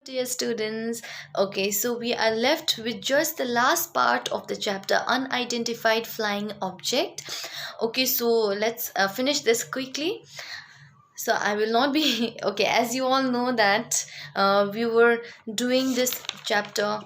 dear students. Okay, so we are left with just the last part of the chapter, unidentified flying object. Okay, so let's finish this quickly. So I will not be okay, as you all know that we were doing this chapter.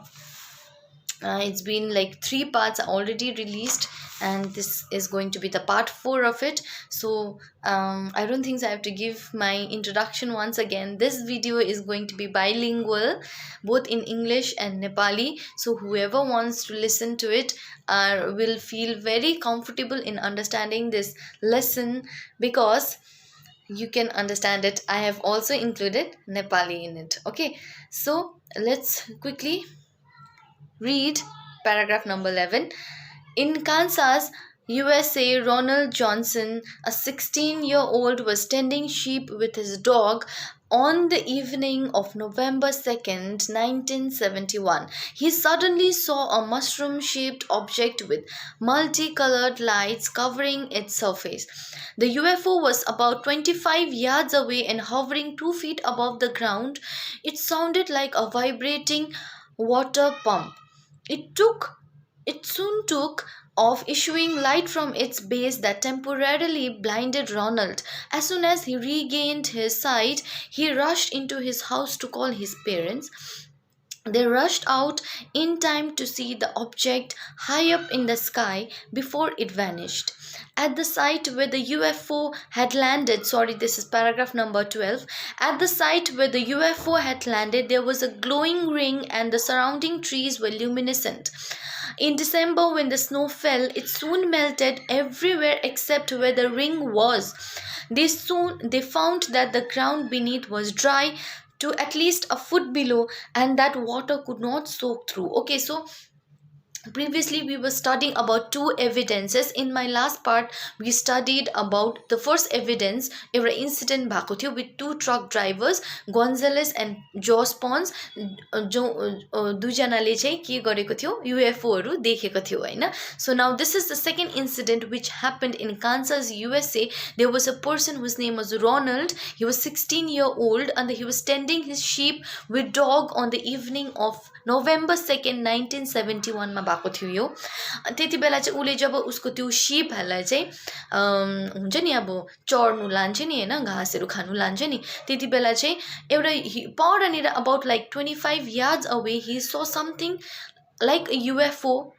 It's been like 3 parts already released, and this is going to be the part 4 of it. So I don't think so I have to give my introduction once again. This video is going to be bilingual, both in English and Nepali, so whoever wants to listen to it will feel very comfortable in understanding this lesson, because you can understand it. I have also included Nepali in it. Okay, so let's quickly read paragraph number 11. In Kansas, USA, Ronald Johnson, a 16-year-old, was tending sheep with his dog on the evening of November 2nd, 1971. He suddenly saw a mushroom-shaped object with multicolored lights covering its surface. The UFO was about 25 yards away and hovering 2 feet above the ground. It sounded like a vibrating water pump. It soon took off, issuing light from its base that temporarily blinded Ronald. As soon as he regained his sight, he rushed into his house to call his parents. They rushed out in time to see the object high up in the sky before it vanished. At the site where the UFO had landed, this is paragraph number 12. At the site where the UFO had landed, there was a glowing ring and the surrounding trees were luminescent. In December, when the snow fell, it soon melted everywhere except where the ring was. They found that the ground beneath was dry to at least a foot below, and that water could not soak through. Okay, so previously we were studying about 2 evidences. In my last part we studied about the first evidence. एउटा incident भएको थियो with 2 truck drivers, Gonzalez and Joss Pons, जो दुईजनाले चाहिँ के गरेको थियो, UFOहरू देखेको थियो हैन. So now this is the second incident which happened in Kansas, USA. There was a person whose name was Ronald. He was 16-year-old and he was tending his sheep with dog on the evening of November 2nd, 1971 मा भएको थियो यो. त्यति बेला चाहिँ उले जब उसको त्यो sheepहरुलाई चाहिँ हुन्छ नि अब चर्नु लान्छ नि हैन, घाँसहरु खानु लान्छ नि, त्यति बेला चाहिँ एउटा परनिर about like 25 yards away he saw something like a UFO,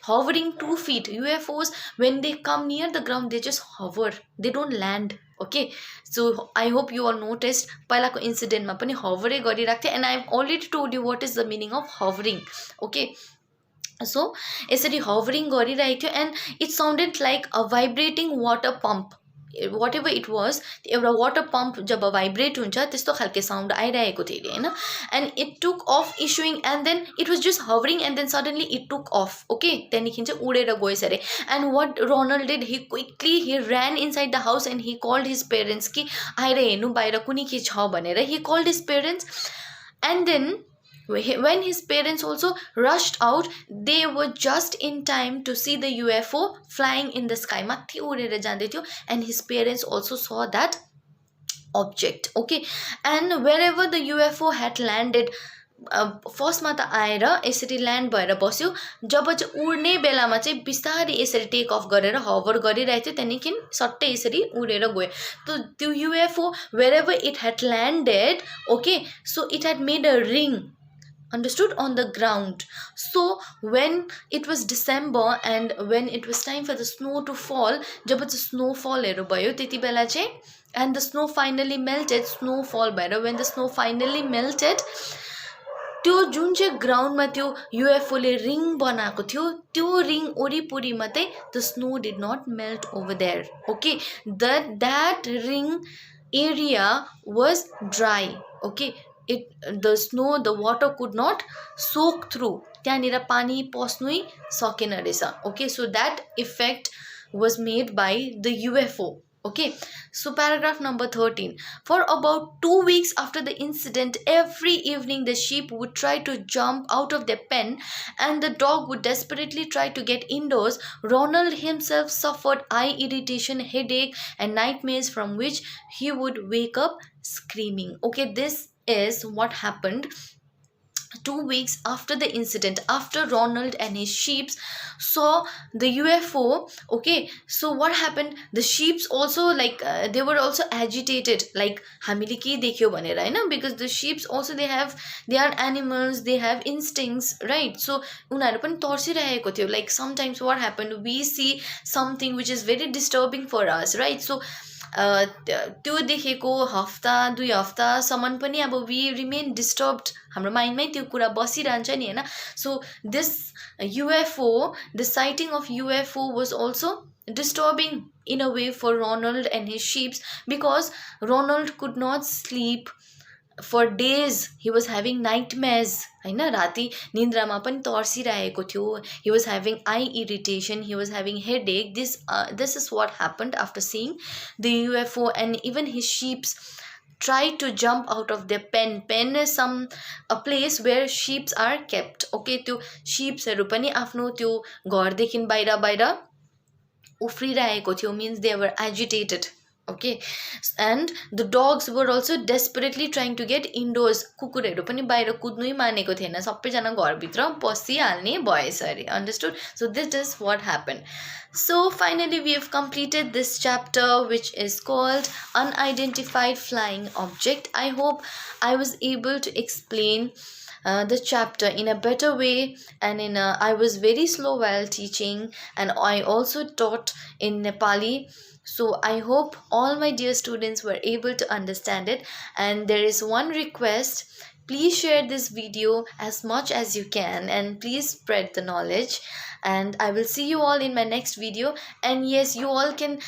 hovering 2 feet. UFOs, when they come near the ground, they just hover. They don't land. Okay, so I hope you all noticed पहिलाको incident मा पनि hover गरिरहेको थियो, and I have already told you what is the meaning of hovering. Okay, so यसरी hovering गरिरहेको थियो, and it sounded like a vibrating water pump. Whatever it was, एउटा water pump जब vibrate हुन्छ त्यस्तो खालके sound आइरहेको थियो हैन, and it took off, issuing, and then it was just hovering and then suddenly it took off. Okay, त्यहाँदेखि चाहिँ उडेर गयो सरे. And what Ronald did, he ran inside the house and he called his parents कि आएर हेर्नु बाहिर कुनी के छ भनेर. He called his parents, and then when his parents also rushed out, they were just in time to see the UFO flying in the sky. Mathi udera jande थियो, and his parents also saw that object. Okay, and wherever the UFO had landed, first मा त आएर यसरी land भएर बस्यो. जब चाहिँ उड्ने बेलामा चाहिँ बिस्तारै यसरी टेक अफ गरेर हवर गरिरहेथ्यो, त्यहाँदेखि सट्टै यसरी उडेर गयो. त्यो UFO, wherever it had landed, okay, so it had made a ring, understood, on the ground. So when it was December and when it was time for the snow to fall, जब चाहिँ snowfallहरु भयो त्यति बेला चाहिँ, and the snow finally melted, snowfall भएर, when the snow finally melted, त्यो जुन चाहिँ ग्राउन्डमा त्यो UFO ले रिङ बनाएको थियो, त्यो रिङ वरिपरि मात्रै the snow did not melt over there. Okay, that ring area was dry. Okay, the water could not soak through. त्यहाँनिर पानी पस्नै सकेन रहेछ. Okay, so that effect was made by the UFO. Okay, so paragraph number 13. For about 2 weeks after the incident, every evening the sheep would try to jump out of their pen and the dog would desperately try to get indoors. Ronald himself suffered eye irritation, headache and nightmares from which he would wake up screaming. Okay, this is what happened 2 weeks after the incident, after Ronald and his sheep saw the UFO. Okay, so what happened, the sheep also like they were also agitated, like हामीले के देख्यो भनेर हैन, because the sheep also they are animals, they have instincts, right? So उनीहरू पनि तर्सिरहेको थियो. Like sometimes what happened, we see something which is very disturbing for us, right? So त्यो देखेको हफ्ता 2 हफ्तासम्म पनि अब वी रिमेन डिस्टर्ब्ड, हाम्रो माइन्डमै त्यो कुरा बसिरहन्छ नि हैन. So this UFO, the sighting of UFO was also disturbing in a way for Ronald and his sheep, because Ronald could not sleep for days. He was having nightmares हैन, राति निन्द्रामा पनि तर्सिरहेको थियो. He was having eye irritation, he was having headache. This is what happened after seeing the UFO. And even his sheep tried to jump out of their pen. Pen is a place where sheep are kept. Okay, त्यो sheepsहरू पनि आफ्नो त्यो घरदेखि बाहिर बाहिर उफ्रिरहेको थियो, means they were agitated. Okay, and the dogs were also desperately trying to get indoors. कुकुरहरू पनि बाहिर कुद्नै मानेको थिएन, सबैजना घरभित्र पसिहाल्ने भएछ. Understood? So this is what happened. So finally we have completed this chapter, which is called Unidentified Flying Object. I hope I was able to explain the chapter in a better way, and I was very slow while teaching, and I also taught in Nepali. So I hope all my dear students were able to understand it. And there is one request, please share this video as much as you can, and please spread the knowledge. And I will see you all in my next video. And yes, you all can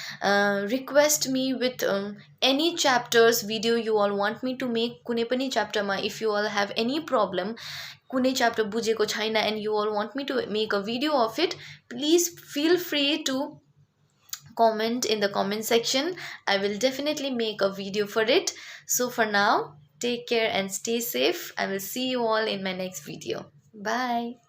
request me with any chapters video you all want me to make. कुनै पनि chapter ma, if you all have any problem, कुनै chapter बुझेको छैन and you all want me to make a video of it, please feel free to comment in the comment section. I will definitely make a video for it. So for now, take care and stay safe. I will see you all in my next video. Bye.